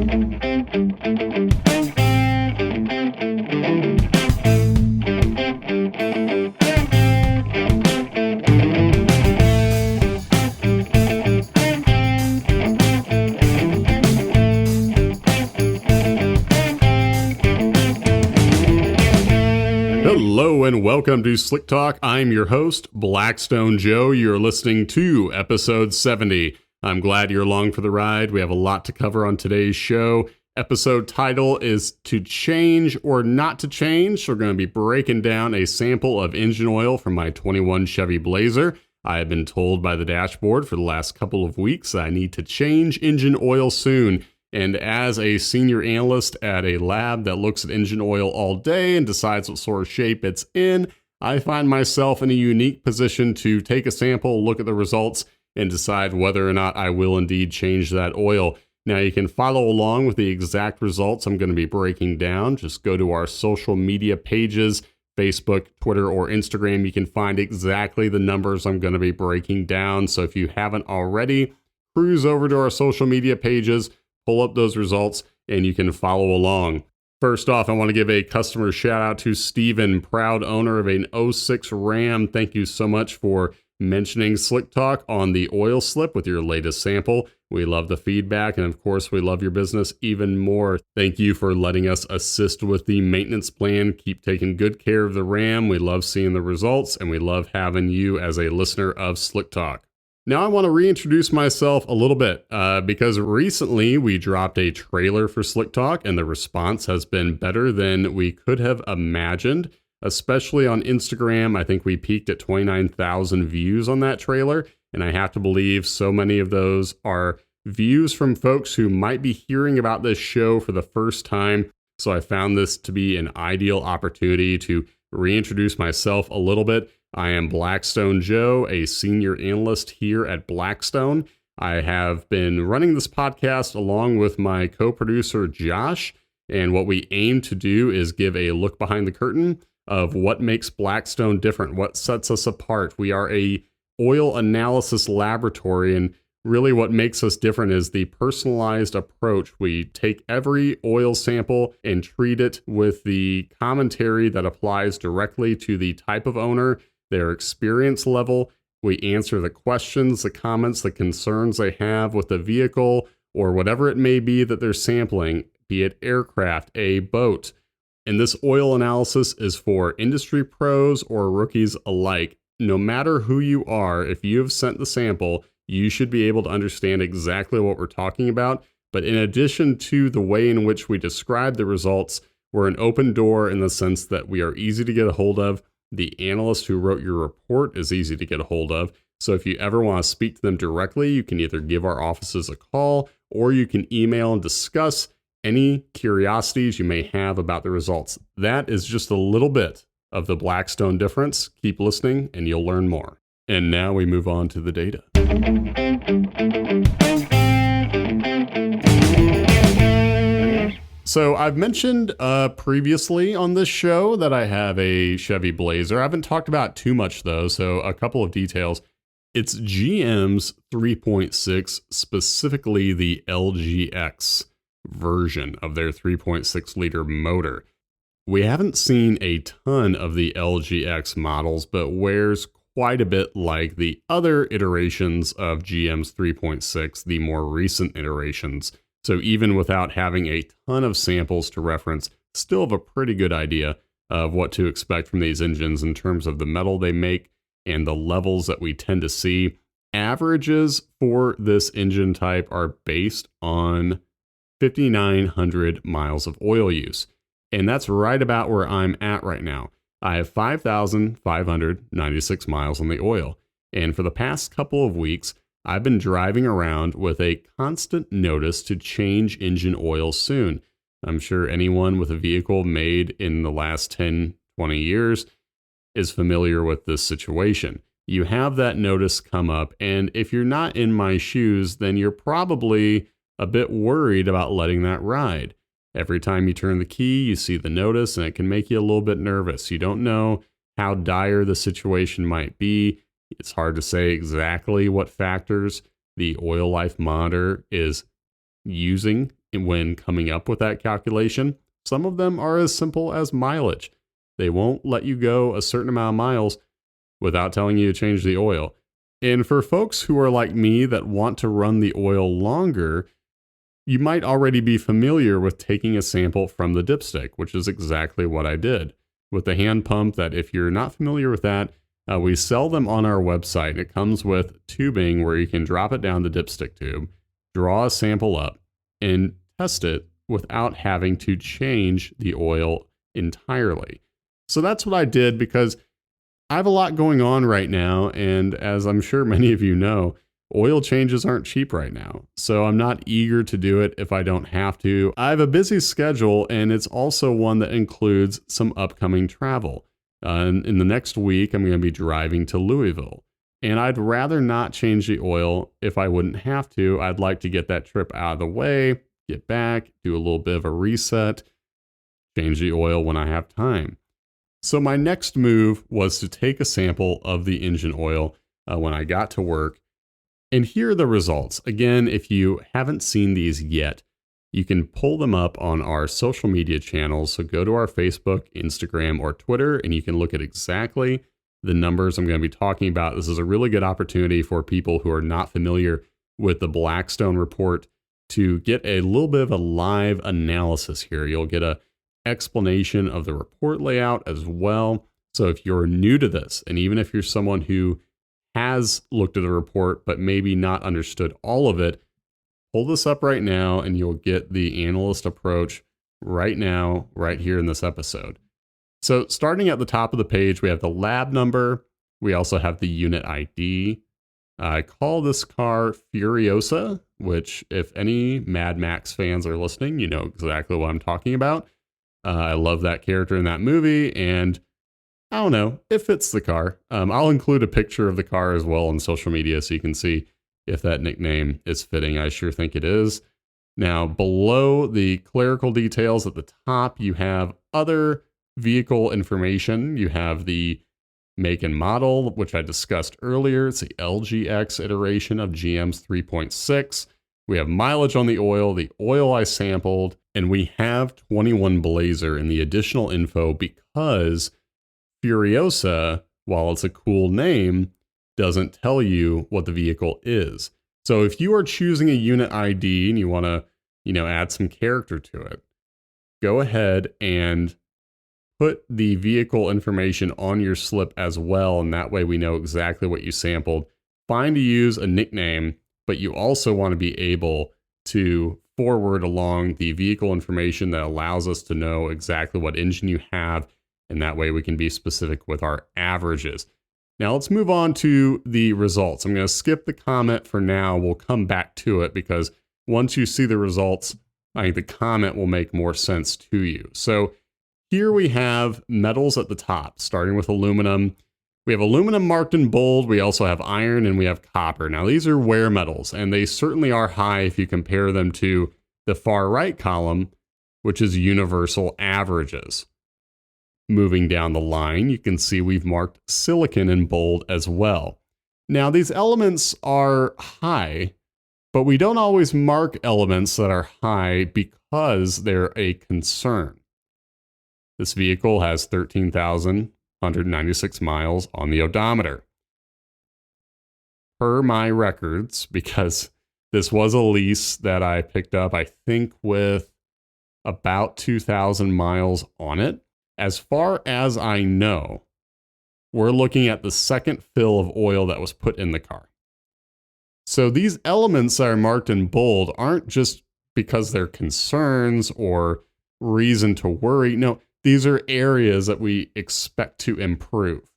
Hello and welcome to Slick Talk. I'm your host, Blackstone Joe. You're listening to episode 70. I'm glad you're along for the ride. We have a lot to cover on today's show. Episode title is To Change or Not to Change. So we're going to be breaking down a sample of engine oil from my 21 Chevy Blazer. I have been told by the dashboard for the last couple of weeks I need to change engine oil soon. And as a senior analyst at a lab that looks at engine oil all day and decides what sort of shape it's in, I find myself in a unique position to take a sample, look at the results, and decide whether or not I will indeed change that oil. Now, you can follow along with the exact results I'm going to be breaking down. Just go to our social media pages, Facebook, Twitter, or Instagram. You can find exactly the numbers I'm going to be breaking down. So if you haven't already, cruise over to our social media pages, pull up those results, and you can follow along. First off, I want to give a customer shout out to Steven, proud owner of an '06 Ram. Thank you so much for mentioning Slick Talk on the oil slip with your latest sample. We love the feedback, and of course, we love your business even more. Thank you for letting us assist with the maintenance plan. Keep taking good care of the Ram. We love seeing the results, and we love having you as a listener of Slick Talk. Now I want to reintroduce myself a little bit because recently we dropped a trailer for Slick Talk and the response has been better than we could have imagined, especially on Instagram. I think we peaked at 29,000 views on that trailer, and I have to believe so many of those are views from folks who might be hearing about this show for the first time. So I found this to be an ideal opportunity to reintroduce myself a little bit. I am Blackstone Joe, a senior analyst here at Blackstone. I have been running this podcast along with my co-producer, Josh, and what we aim to do is give a look behind the curtain of what makes Blackstone different, what sets us apart. We are a oil analysis laboratory, and really what makes us different is the personalized approach. We take every oil sample and treat it with the commentary that applies directly to the type of owner, their experience level. We answer the questions, the comments, the concerns they have with the vehicle or whatever it may be that they're sampling, be it aircraft, a boat. And this oil analysis is for industry pros or rookies alike. No matter who you are, if you have sent the sample, you should be able to understand exactly what we're talking about. But in addition to the way in which we describe the results, we're an open door in the sense that we are easy to get a hold of. The analyst who wrote your report is easy to get a hold of. So if you ever want to speak to them directly, you can either give our offices a call or you can email and discuss any curiosities you may have about the results. That is just a little bit of the Blackstone difference. Keep listening and you'll learn more. And now we move on to the data. So I've mentioned previously on this show that I have a Chevy Blazer. I haven't talked about too much though, so a couple of details. It's GM's 3.6, specifically the LGX version of their 3.6 liter motor. We haven't seen a ton of the LGX models, but wears quite a bit like the other iterations of GM's 3.6, the more recent iterations. So even without having a ton of samples to reference, still have a pretty good idea of what to expect from these engines in terms of the metal they make and the levels that we tend to see. Averages for this engine type are based on 5,900 miles of oil use. And that's right about where I'm at right now. I have 5,596 miles on the oil. And for the past couple of weeks, I've been driving around with a constant notice to change engine oil soon. I'm sure anyone with a vehicle made in the last 10, 20 years is familiar with this situation. You have that notice come up, and if you're not in my shoes, then you're probably a bit worried about letting that ride. Every time you turn the key, you see the notice, and it can make you a little bit nervous. You don't know how dire the situation might be. It's hard to say exactly what factors the oil life monitor is using when coming up with that calculation. Some of them are as simple as mileage. They won't let you go a certain amount of miles without telling you to change the oil. And for folks who are like me that want to run the oil longer, you might already be familiar with taking a sample from the dipstick, which is exactly what I did. With the hand pump, that if you're not familiar with that, we sell them on our website. It comes with tubing where you can drop it down the dipstick tube, draw a sample up, and test it without having to change the oil entirely. So that's what I did because I have a lot going on right now, and as I'm sure many of you know, oil changes aren't cheap right now. So I'm not eager to do it if I don't have to. I have a busy schedule, and it's also one that includes some upcoming travel. In the next week, I'm going to be driving to Louisville, and I'd rather not change the oil if I wouldn't have to. I'd like to get that trip out of the way, get back, do a little bit of a reset, change the oil when I have time. So my next move was to take a sample of the engine oil when I got to work. And here are the results. Again, if you haven't seen these yet, you can pull them up on our social media channels. So go to our Facebook, Instagram, or Twitter, and you can look at exactly the numbers I'm going to be talking about. This is a really good opportunity for people who are not familiar with the Blackstone report to get a little bit of a live analysis here. You'll get an explanation of the report layout as well. So if you're new to this, and even if you're someone who has looked at the report but maybe not understood all of it, pull this up right now and you'll get the analyst approach right now, right here in this episode. So starting at the top of the page, we have the lab number. We also have the unit ID. I call this car Furiosa, which if any Mad Max fans are listening, you know exactly what I'm talking about. I love that character in that movie, and I don't know, it fits the car. I'll include a picture of the car as well on social media so you can see if that nickname is fitting. I sure think it is. Now, below the clerical details at the top, you have other vehicle information. You have the make and model, which I discussed earlier. It's the LGX iteration of GM's 3.6. We have mileage on the oil I sampled, and we have 21 Blazer in the additional info because Furiosa, while it's a cool name, doesn't tell you what the vehicle is. So if you are choosing a unit ID and you want to, add some character to it, go ahead and put the vehicle information on your slip as well, and that way we know exactly what you sampled. Fine to use a nickname, but you also want to be able to forward along the vehicle information that allows us to know exactly what engine you have, and that way we can be specific with our averages. Now let's move on to the results. I'm going to skip the comment for now. We'll come back to it because once you see the results, I think the comment will make more sense to you. So here we have metals at the top, starting with aluminum. We have aluminum marked in bold. We also have iron and we have copper. Now these are wear metals, and they certainly are high if you compare them to the far right column, which is universal averages. Moving down the line, you can see we've marked silicon in bold as well. Now these elements are high, but we don't always mark elements that are high because they're a concern. This vehicle has 13,196 miles on the odometer. Per my records, because this was a lease that I picked up, I think with about 2,000 miles on it. As far as I know, we're looking at the second fill of oil that was put in the car. So these elements that are marked in bold aren't just because they're concerns or reason to worry. No, these are areas that we expect to improve.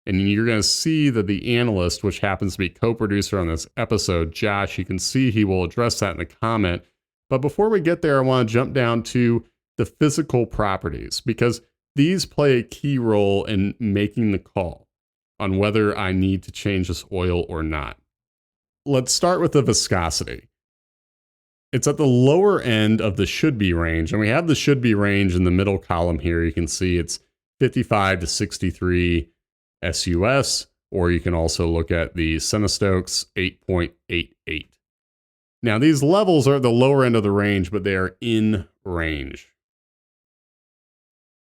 And you're going to see that the analyst, which happens to be co-producer on this episode, Josh, you can see he will address that in the comment. But before we get there, I want to jump down to the physical properties, because these play a key role in making the call on whether I need to change this oil or not. Let's start with the viscosity. It's at the lower end of the should be range, and we have the should be range in the middle column here. You can see it's 55 to 63 SUS, or you can also look at the Senestokes 8.88. Now, these levels are at the lower end of the range, but they are in range.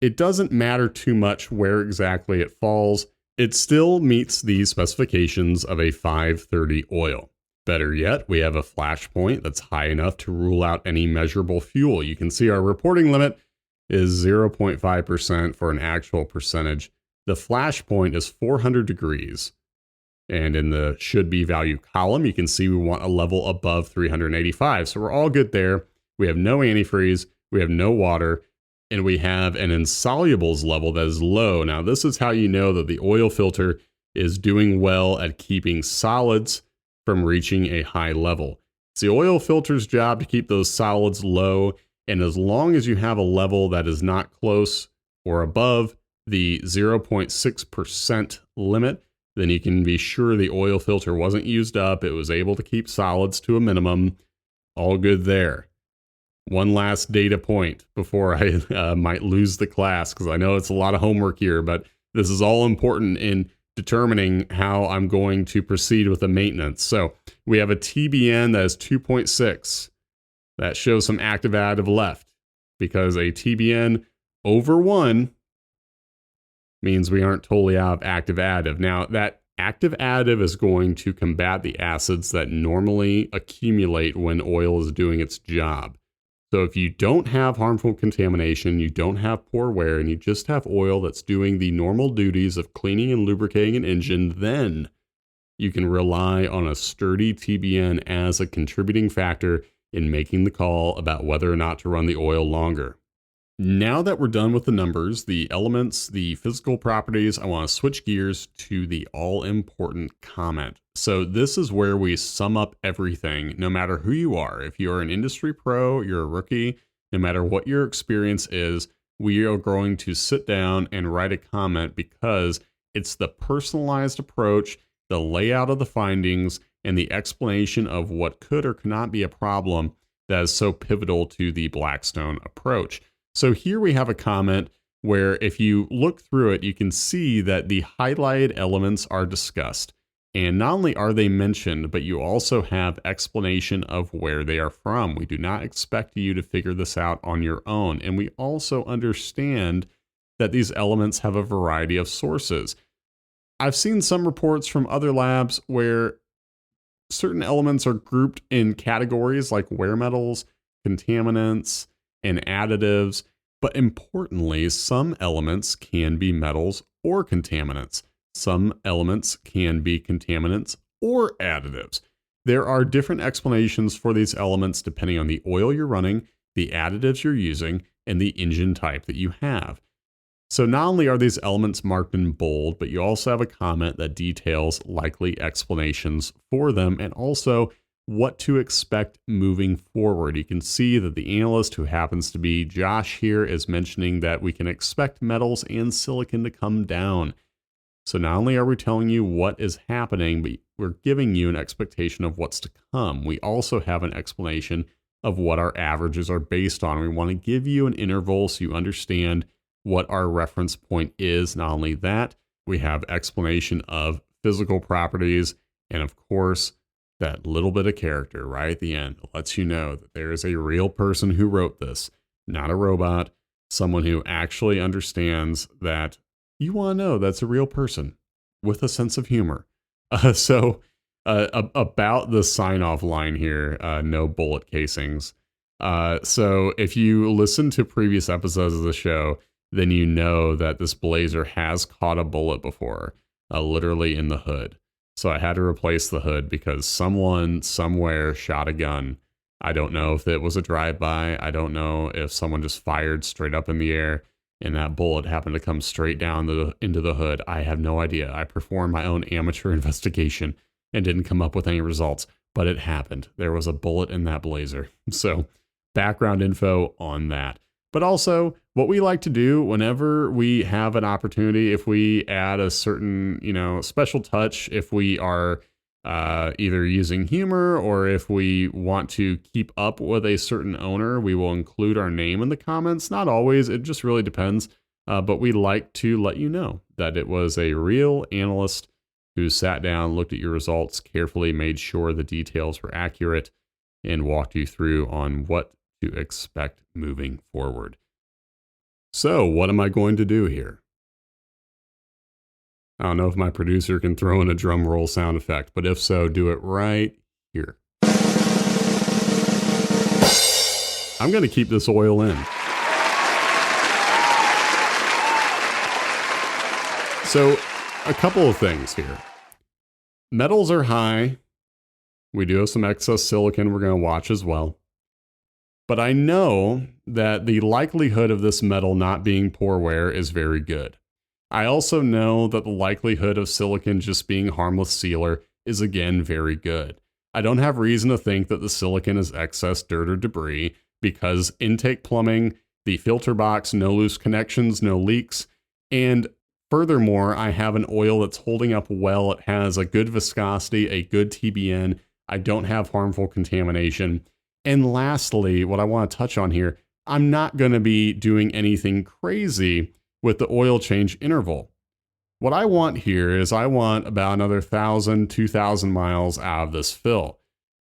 It doesn't matter too much where exactly it falls. It still meets the specifications of a 530 oil. Better yet, we have a flash point that's high enough to rule out any measurable fuel. You can see our reporting limit is 0.5% for an actual percentage. The flash point is 400 degrees. And in the should be value column, you can see we want a level above 385. So we're all good there. We have no antifreeze, we have no water, and we have an insolubles level that is low. Now, this is how you know that the oil filter is doing well at keeping solids from reaching a high level. It's the oil filter's job to keep those solids low, and as long as you have a level that is not close or above the 0.6% limit, then you can be sure the oil filter wasn't used up. It was able to keep solids to a minimum. All good there. One last data point before I might lose the class, because I know it's a lot of homework here, but this is all important in determining how I'm going to proceed with the maintenance. So we have a TBN that is 2.6. That shows some active additive left, because a TBN over 1 means we aren't totally out of active additive. Now, that active additive is going to combat the acids that normally accumulate when oil is doing its job. So if you don't have harmful contamination, you don't have poor wear, and you just have oil that's doing the normal duties of cleaning and lubricating an engine, then you can rely on a sturdy TBN as a contributing factor in making the call about whether or not to run the oil longer. Now that we're done with the numbers, the elements, the physical properties, I want to switch gears to the all-important comment. So this is where we sum up everything, no matter who you are. If you're an industry pro, you're a rookie, no matter what your experience is, we are going to sit down and write a comment, because it's the personalized approach, the layout of the findings, and the explanation of what could or could not be a problem that is so pivotal to the Blackstone approach. So here we have a comment where if you look through it, you can see that the highlighted elements are discussed. And not only are they mentioned, but you also have explanation of where they are from. We do not expect you to figure this out on your own. And we also understand that these elements have a variety of sources. I've seen some reports from other labs where certain elements are grouped in categories like wear metals, contaminants, and additives, but importantly, some elements can be metals or contaminants. Some elements can be contaminants or additives. There are different explanations for these elements depending on the oil you're running, the additives you're using, and the engine type that you have. So not only are these elements marked in bold, but you also have a comment that details likely explanations for them and also what to expect moving forward. You can see that the analyst, who happens to be Josh here, is mentioning that we can expect metals and silicon to come down. So not only are we telling you what is happening, but we're giving you an expectation of what's to come. We also have an explanation of what our averages are based on. We want to give you an interval so you understand what our reference point is. Not only that, we have explanation of physical properties, and of course, that little bit of character right at the end lets you know that there is a real person who wrote this, not a robot, someone who actually understands that you want to know that's a real person with a sense of humor. About the sign-off line here, no bullet casings. So if you listen to previous episodes of the show, then you know that this Blazer has caught a bullet before, literally in the hood. So I had to replace the hood because someone somewhere shot a gun. I don't know if it was a drive-by. I don't know if someone just fired straight up in the air and that bullet happened to come straight down into the hood. I have no idea. I performed my own amateur investigation and didn't come up with any results, but it happened. There was a bullet in that Blazer. So background info on that. But also, what we like to do whenever we have an opportunity, if we add a certain, special touch, if we are either using humor or if we want to keep up with a certain owner, we will include our name in the comments. Not always, it just really depends. But we like to let you know that it was a real analyst who sat down, looked at your results carefully, made sure the details were accurate, and walked you through on what to expect moving forward. So what am I going to do here? I don't know if my producer can throw in a drum roll sound effect, but if so, do it right here. I'm going to keep this oil in. So, a couple of things here. Metals are high. We do have some excess silicon we're going to watch as well. But I know that the likelihood of this metal not being poor wear is very good. I also know that the likelihood of silicon just being harmless sealer is again very good. I don't have reason to think that the silicon is excess dirt or debris because intake plumbing, the filter box, no loose connections, no leaks, and furthermore, I have an oil that's holding up well. It has a good viscosity, a good TBN. I don't have harmful contamination. And lastly, what I want to touch on here, I'm not going to be doing anything crazy with the oil change interval. What I want here is I want about another 1,000, 2,000 miles out of this fill.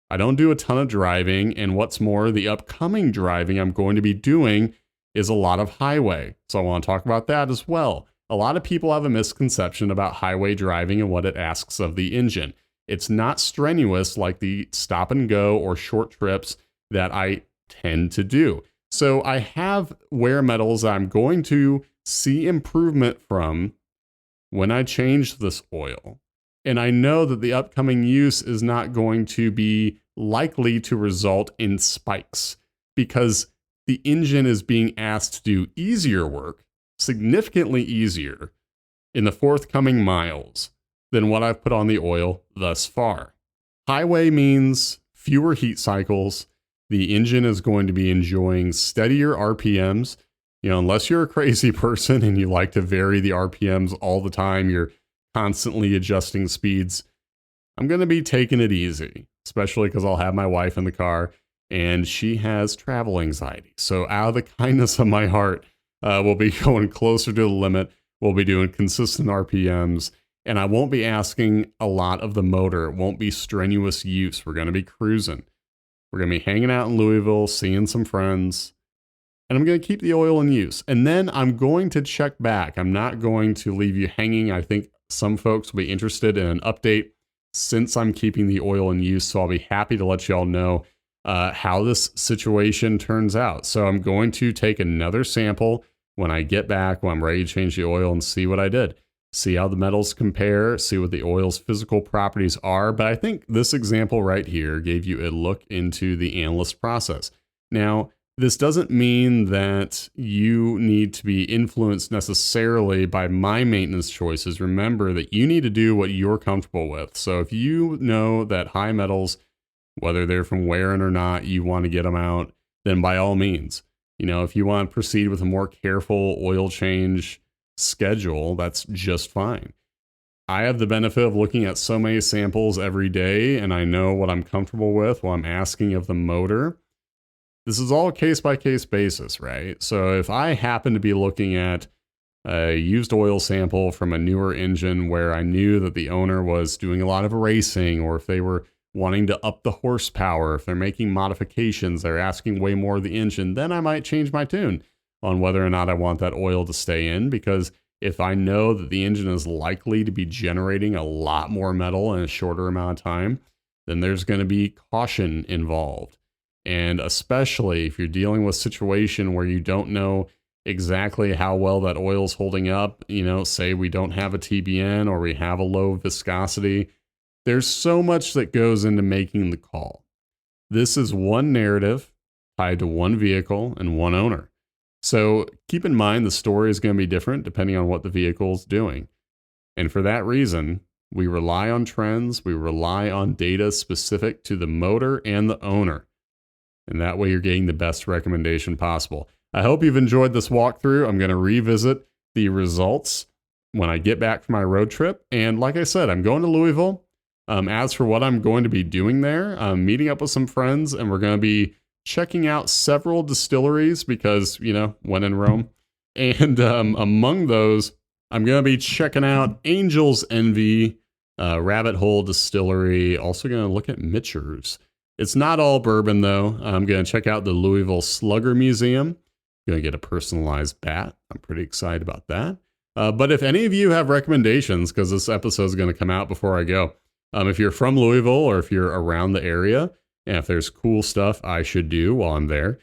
I don't do a ton of driving, and what's more, the upcoming driving I'm going to be doing is a lot of highway. So I want to talk about that as well. A lot of people have a misconception about highway driving and what it asks of the engine. It's not strenuous like the stop and go or short trips that I tend to do. So I have wear metals I'm going to see improvement from when I change this oil. And I know that the upcoming use is not going to be likely to result in spikes because the engine is being asked to do easier work, significantly easier, in the forthcoming miles than what I've put on the oil thus far. Highway means fewer heat cycles. The engine is going to be enjoying steadier RPMs. Unless you're a crazy person and you like to vary the RPMs all the time, you're constantly adjusting speeds, I'm going to be taking it easy, especially because I'll have my wife in the car and she has travel anxiety. So out of the kindness of my heart, we'll be going closer to the limit. We'll be doing consistent RPMs, and I won't be asking a lot of the motor. It won't be strenuous use. We're going to be cruising. We're going to be hanging out in Louisville, seeing some friends, and I'm going to keep the oil in use. And then I'm going to check back. I'm not going to leave you hanging. I think some folks will be interested in an update since I'm keeping the oil in use, so I'll be happy to let you all know how this situation turns out. So I'm going to take another sample when I get back, when I'm ready to change the oil, and see what I did. See how the metals compare, see what the oil's physical properties are. But I think this example right here gave you a look into the analyst process. Now, this doesn't mean that you need to be influenced necessarily by my maintenance choices. Remember that you need to do what you're comfortable with. So if you know that high metals, whether they're from wearing or not, you want to get them out, then by all means. If you want to proceed with a more careful oil change schedule, that's just fine. I have the benefit of looking at so many samples every day, and I know what I'm comfortable with, what I'm asking of the motor. This is all case-by-case basis, right? So if I happen to be looking at a used oil sample from a newer engine where I knew that the owner was doing a lot of racing, or if they were wanting to up the horsepower, if they're making modifications, they're asking way more of the engine, then I might change my tune on whether or not I want that oil to stay in, because if I know that the engine is likely to be generating a lot more metal in a shorter amount of time, then there's going to be caution involved. And especially if you're dealing with a situation where you don't know exactly how well that oil's holding up, say we don't have a TBN or we have a low viscosity, there's so much that goes into making the call. This is one narrative tied to one vehicle and one owner. So keep in mind the story is going to be different depending on what the vehicle is doing. And for that reason, we rely on trends, we rely on data specific to the motor and the owner. And that way you're getting the best recommendation possible. I hope you've enjoyed this walkthrough. I'm going to revisit the results when I get back from my road trip. And like I said, I'm going to Louisville. As for what I'm going to be doing there, I'm meeting up with some friends, and we're going to be checking out several distilleries because, when in Rome. And among those, I'm going to be checking out Angel's Envy, Rabbit Hole Distillery. Also going to look at Mitchers. It's not all bourbon, though. I'm going to check out the Louisville Slugger Museum. Going to get a personalized bat. I'm pretty excited about that. But if any of you have recommendations, because this episode is going to come out before I go, if you're from Louisville or if you're around the area, and if there's cool stuff I should do while I'm there,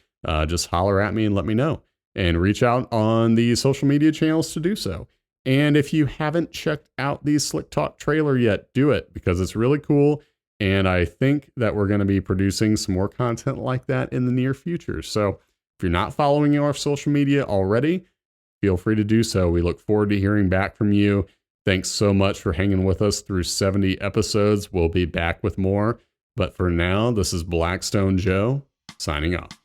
just holler at me and let me know. And reach out on the social media channels to do so. And if you haven't checked out the Slick Talk trailer yet, do it, because it's really cool. And I think that we're going to be producing some more content like that in the near future. So if you're not following our social media already, feel free to do so. We look forward to hearing back from you. Thanks so much for hanging with us through 70 episodes. We'll be back with more. But for now, this is Blackstone Joe signing off.